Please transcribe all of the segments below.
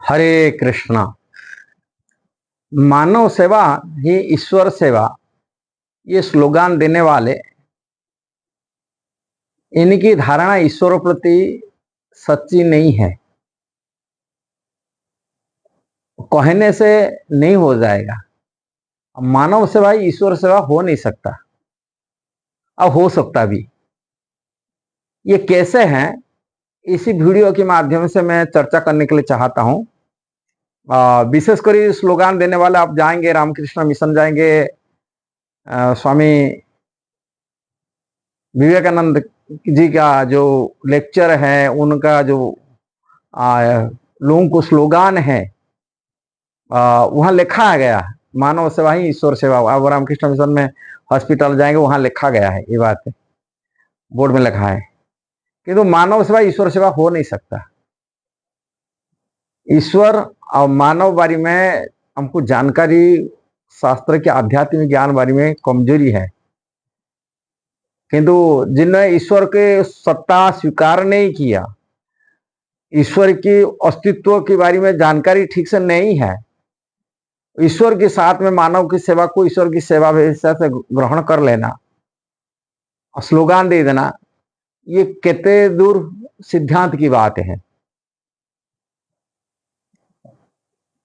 हरे कृष्णा। मानव सेवा ही ईश्वर सेवा, ये स्लोगान देने वाले, इनकी धारणा ईश्वर प्रति सच्ची नहीं है। कहने से नहीं हो जाएगा। मानव सेवा ही ईश्वर सेवा हो नहीं सकता, अब हो सकता भी। ये कैसे हैं, इसी वीडियो के माध्यम से मैं चर्चा करने के लिए चाहता हूं। विशेषकर स्लोगान देने वाले आप जाएंगे, रामकृष्ण मिशन जाएंगे, स्वामी विवेकानंद जी का जो लेक्चर है, उनका जो लोगों को स्लोगान है, वहां लिखा गया है मानव सेवा ही ईश्वर सेवा। अब रामकृष्ण मिशन में हॉस्पिटल जाएंगे, वहां लिखा गया है, ये बात है, बोर्ड में लिखा है। किंतु मानव सेवा ईश्वर सेवा हो नहीं सकता। ईश्वर और मानव बारे में हमको जानकारी, शास्त्र के आध्यात्मिक ज्ञान बारे में कमजोरी है। किंतु जिन्होंने ईश्वर के सत्ता स्वीकार नहीं किया, ईश्वर के अस्तित्व के बारे में जानकारी ठीक से नहीं है, ईश्वर के साथ में मानव की सेवा को ईश्वर की सेवा व्यवस्था से ग्रहण कर लेना, स्लोगान दे देना, ये कितने दूर सिद्धांत की बात है।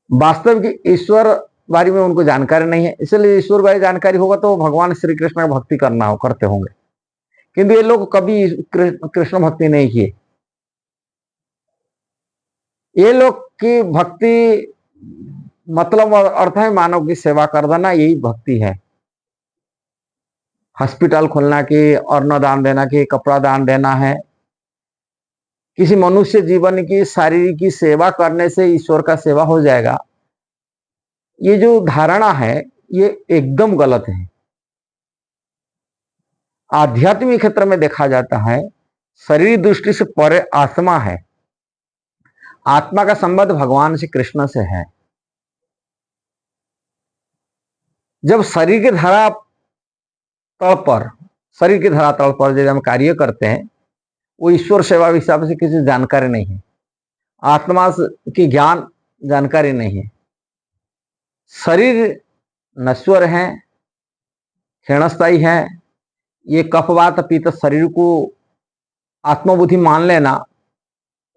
वास्तव की ईश्वर बारे में उनको जानकारी नहीं है, इसलिए ईश्वर बारे जानकारी होगा तो भगवान श्री कृष्ण की भक्ति करते होंगे। किंतु ये लोग कभी कृष्ण भक्ति नहीं किए। ये लोग की भक्ति मतलब अर्थ है मानव की सेवा कर देना, यही भक्ति है। हॉस्पिटल खोलना की, अन्न दान देना की, कपड़ा दान देना है, किसी मनुष्य जीवन की शारीरिक की सेवा करने से ईश्वर का सेवा हो जाएगा, ये जो धारणा है ये एकदम गलत है। आध्यात्मिक क्षेत्र में देखा जाता है, शरीर दृष्टि से परे आत्मा है। आत्मा का संबंध भगवान श्री कृष्ण से है। जब शरीर के धरातल पर जब हम कार्य करते हैं, वो ईश्वर सेवा के हिसाब से किसी जानकारी नहीं है, आत्मा की ज्ञान जानकारी नहीं है। शरीर नश्वर है, क्षणस्थायी है। ये कफ वात पित्त शरीर को आत्मबुद्धि मान लेना,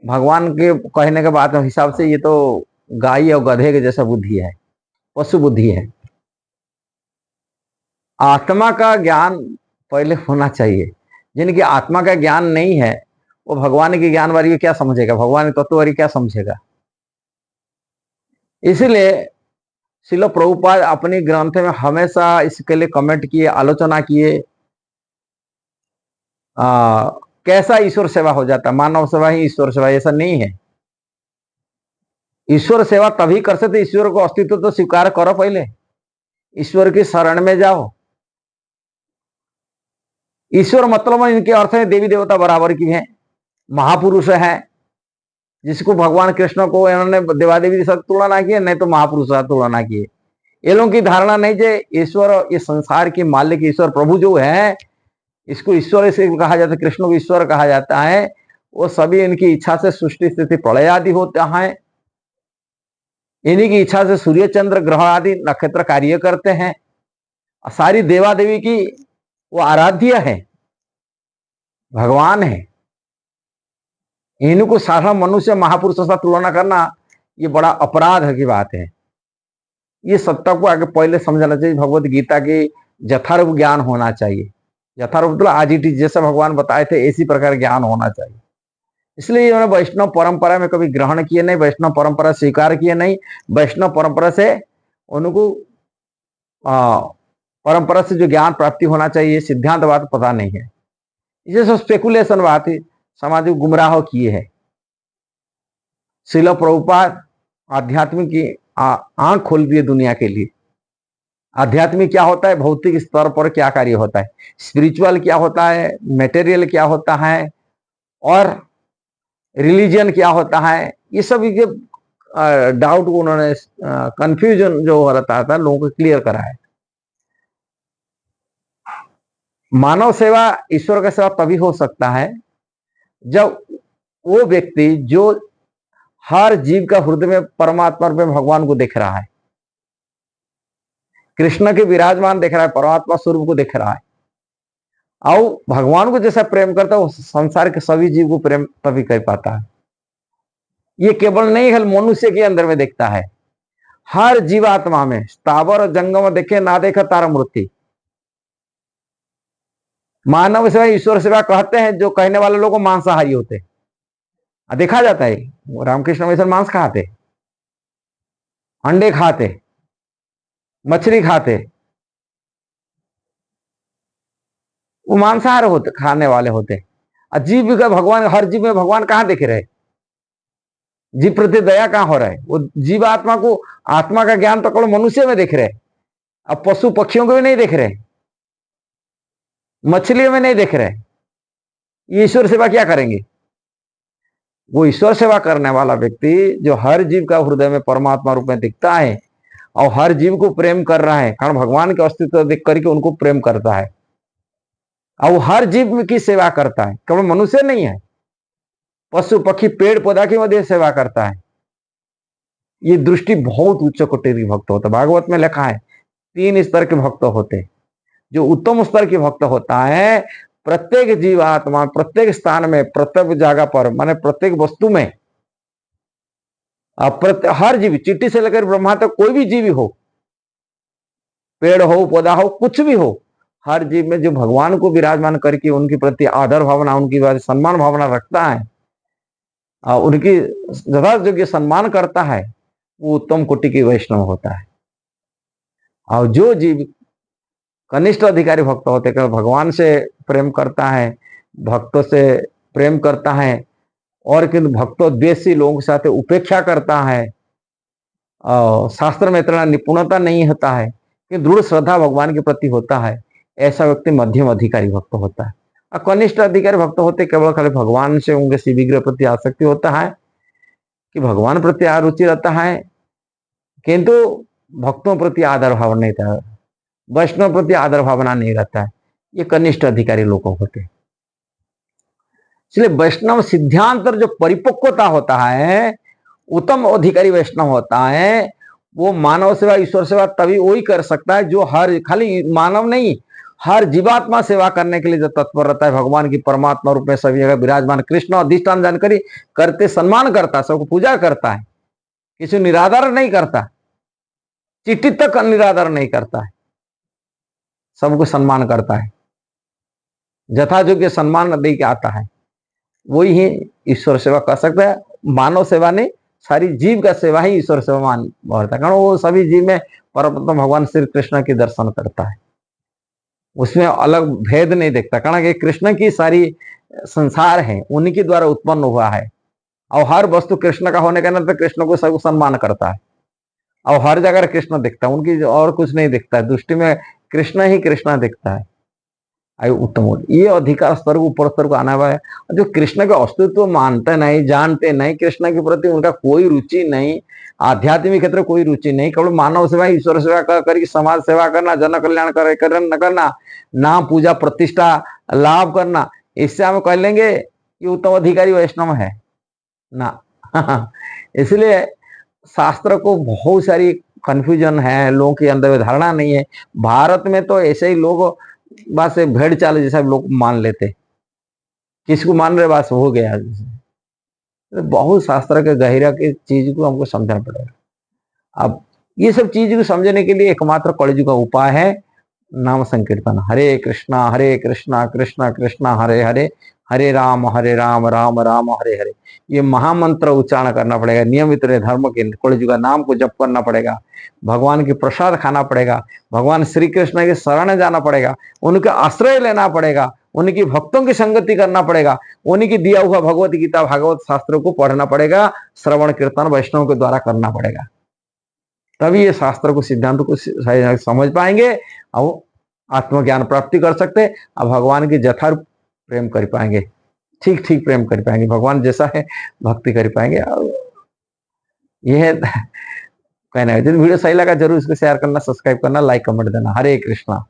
भगवान के कहने के बाद हिसाब से ये तो गाय और गधे के जैसा बुद्धि है, पशु बुद्धि है। आत्मा का ज्ञान पहले होना चाहिए। जिनकी आत्मा का ज्ञान नहीं है, वो भगवान के ज्ञान बारे में क्या समझेगा, भगवान के तत्व बारे क्या समझेगा। इसलिए श्रील प्रभुपाद अपनी ग्रंथ में हमेशा इसके लिए कमेंट किए, आलोचना किए। कैसा ईश्वर सेवा हो जाता, मानव सेवा ही ईश्वर सेवा, ऐसा नहीं है। ईश्वर सेवा तभी कर सकते, ईश्वर को अस्तित्व तो स्वीकार करो, पहले ईश्वर की शरण में जाओ। ईश्वर मतलब इनके अर्थ है देवी देवता बराबर की है, महापुरुष है, जिसको भगवान कृष्ण को इन्होंने देवादेवी के साथ तुलना किए, नहीं तो महापुरुष साथ तुलना किए। ये लोगों की धारणा नहीं जे ईश्वर, ये संसार की मालिक ईश्वर प्रभु जो है, इसको ईश्वर से कहा जाता है, कृष्ण को ईश्वर कहा जाता है। वो सभी इनकी इच्छा से सृष्टि स्थिति प्रलय आदि होता है। इन्हीं की इच्छा से सूर्य चंद्र ग्रह आदि नक्षत्र कार्य करते हैं। सारी देवा देवी की वो आराध्य है, भगवान है। इनको साधारण मनुष्य महापुरुष से तुलना करना ये बड़ा अपराध की बात है। ये सत्ता को आगे पहले समझना चाहिए। भगवत गीता के यथारूप ज्ञान होना चाहिए। यथारूप मतलब आज इट इज, जैसा भगवान बताए थे इसी प्रकार ज्ञान होना चाहिए। इसलिए उन्होंने वैष्णव परंपरा में कभी ग्रहण किए नहीं, वैष्णव परंपरा स्वीकार किए नहीं। वैष्णव परंपरा से उनको परंपरा से जो ज्ञान प्राप्ति होना चाहिए, सिद्धांत बात पता नहीं है। इसे सब स्पेकुलेशन बात समाज को गुमराह किए है। श्रील प्रभुपाद आध्यात्मिक की आंख खोल दिए दुनिया के लिए। आध्यात्मिक क्या होता है, भौतिक स्तर पर क्या कार्य होता है, स्पिरिचुअल क्या होता है, मटेरियल क्या होता है, और रिलीजन क्या होता है। ये सब डाउट को उन्होंने, कंफ्यूजन जो हो रहा था लोगों को क्लियर कराया। मानव सेवा ईश्वर का सेवा तभी हो सकता है जब वो व्यक्ति जो हर जीव का हृदय में परमात्मा में भगवान को देख रहा है, कृष्ण के विराजमान देख रहा है, परमात्मा स्वरूप को देख रहा है। और भगवान को जैसा प्रेम करता है वो संसार के सभी जीव को प्रेम तभी कर पाता है। ये केवल नहीं है मनुष्य के अंदर में देखता है, हर जीवात्मा में, स्थावर और जंगम देखे ना देखा तारा मूर्ति। मानव सेवा ईश्वर सेवा कहते हैं जो कहने वाले लोग मांसाहारी होते, देखा जाता है रामकृष्ण मिशन मांस खाते, अंडे खाते, मछली खाते, वो मांसाहार होते, खाने वाले होते। जीव का भगवान, हर जीव में भगवान कहां देख रहे, जीव प्रति दया कहां हो रहा है? वो जीवात्मा को, आत्मा का ज्ञान तो केवल मनुष्य में देख रहे, अब पशु पक्षियों को भी नहीं देख रहे, मछलियों में नहीं देख रहे। ये ईश्वर सेवा क्या करेंगे? वो ईश्वर सेवा करने वाला व्यक्ति जो हर जीव का हृदय में परमात्मा रूप में दिखता है और हर जीव को प्रेम कर रहा है, कारण भगवान के अस्तित्व देख करके उनको प्रेम करता है और वो हर जीव की सेवा करता है, केवल मनुष्य नहीं है, पशु पक्षी पेड़ पौधा की मध्य सेवा करता है। ये दृष्टि बहुत उच्च कोटि की भक्त होता है। भागवत में लिखा है 3 स्तर के भक्त होते। जो उत्तम स्तर के भक्त होता है, प्रत्येक जीवात्मा, प्रत्येक स्थान में, प्रत्येक जगह पर, माने प्रत्येक वस्तु में, हर जीव, चींटी से लेकर ब्रह्मा तक कोई भी जीव हो, पेड़ हो, पौधा हो, कुछ भी हो, हर जीव में जो भगवान को विराजमान करके उनके प्रति आदर भावना, उनकी सम्मान भावना रखता है और उनकी यथायोग्य सम्मान करता है, वो उत्तम कोटि की वैष्णव होता है। और जो जीव कनिष्ठ अधिकारी भक्त होते हैं, भगवान से प्रेम करता है, भक्तों से प्रेम करता है और किन भक्तों द्वेषी लोगों के साथ उपेक्षा करता है, और शास्त्र में इतना निपुणता नहीं होता है कि दृढ़ श्रद्धा भगवान के प्रति होता है, ऐसा व्यक्ति मध्यम अधिकारी भक्त होता है। और कनिष्ठ अधिकारी भक्त होते केवल खाली भगवान से उनके शिव विग्रह प्रति आसक्ति होता है कि भगवान प्रति रुचि रहता है, किंतु भक्तों प्रति आदर भाव नहीं था, वैष्णव प्रति आदर भावना नहीं रहता है। ये कनिष्ठ अधिकारी लोग होते हैं। इसलिए वैष्णव सिद्धांत जो परिपक्वता होता है, उत्तम अधिकारी वैष्णव होता है, वो मानव सेवा ईश्वर सेवा तभी वही कर सकता है जो हर, खाली मानव नहीं, हर जीवात्मा सेवा करने के लिए जो तत्पर रहता है, भगवान की परमात्मा रूप में सभी जगह विराजमान कृष्ण अधिष्ठान जानकारी करते सम्मान करता है, सबको पूजा करता है, किसी निरादर नहीं करता, चिट्ठी तक निरादर नहीं करता है, सबको सम्मान करता है, यथायोग्य सम्मान दे के आता है, वही ही ईश्वर सेवा कर सकता है। मानव सेवा नहीं, सारी जीव का सेवा ही ईश्वर सेवा मान होता है, कारण वो सभी जीव में परमात्मा भगवान श्री कृष्ण के दर्शन करता है, उसमें अलग भेद नहीं देखता, कारण कि कृष्ण की सारी संसार है उन्हीं के द्वारा उत्पन्न हुआ है और हर वस्तु कृष्ण का होने के नाते कृष्ण को सब सम्मान करता है और हर जगह कृष्ण दिखता है, उनकी और कुछ नहीं दिखता है, दृष्टि में कृष्ण ही कृष्ण दिखता है। उत्तम, ये अधिकार स्तर को, ऊपर स्तर को आना हुआ है। जो कृष्ण के अस्तित्व मानते नहीं, जानते नहीं, कृष्ण के प्रति उनका कोई रुचि नहीं, आध्यात्मिक क्षेत्र कोई रुचि नहीं, केवल मानव सेवा ईश्वर सेवा करके समाज सेवा करना, जन कल्याण करना, नाम पूजा प्रतिष्ठा लाभ करना, इससे हम कह लेंगे कि उत्तम अधिकारी वैष्णव है ना। इसलिए शास्त्र को बहुत सारी कंफ्यूजन है, लोगों के अंदर धारणा नहीं है। भारत में तो ऐसे ही लोग बस भेड़ चाल जैसा लोग मान लेते, किसको मान रहे बस हो गया। बहुत शास्त्र के गहरा के चीज को हमको समझना पड़ेगा। अब ये सब चीज को समझने के लिए एकमात्र कलयुग का उपाय है नाम संकीर्तन, हरे कृष्णा कृष्णा कृष्णा हरे हरे, हरे राम राम राम हरे हरे। ये महामंत्र उच्चारण करना पड़ेगा, नियमित धर्म के कलयुग का नाम को जप करना पड़ेगा, भगवान की प्रसाद खाना पड़ेगा, भगवान श्री कृष्ण के शरण जाना पड़ेगा, उनके आश्रय लेना पड़ेगा, उनकी भक्तों की संगति करना पड़ेगा, उन्हीं की दिया हुआ भगवत गीता भागवत शास्त्रों को पढ़ना पड़ेगा, श्रवण कीर्तन वैष्णव के द्वारा करना पड़ेगा, तभी ये शास्त्र को, सिद्धांत को समझ पाएंगे और आत्मज्ञान प्राप्ति कर सकते और भगवान की यथार्थ प्रेम कर पाएंगे, ठीक ठीक प्रेम कर पाएंगे, भगवान जैसा है भक्ति कर पाएंगे। और यह कहना है, जिन वीडियो सही लगा जरूर इसको शेयर करना, सब्सक्राइब करना, लाइक कमेंट देना। हरे कृष्णा।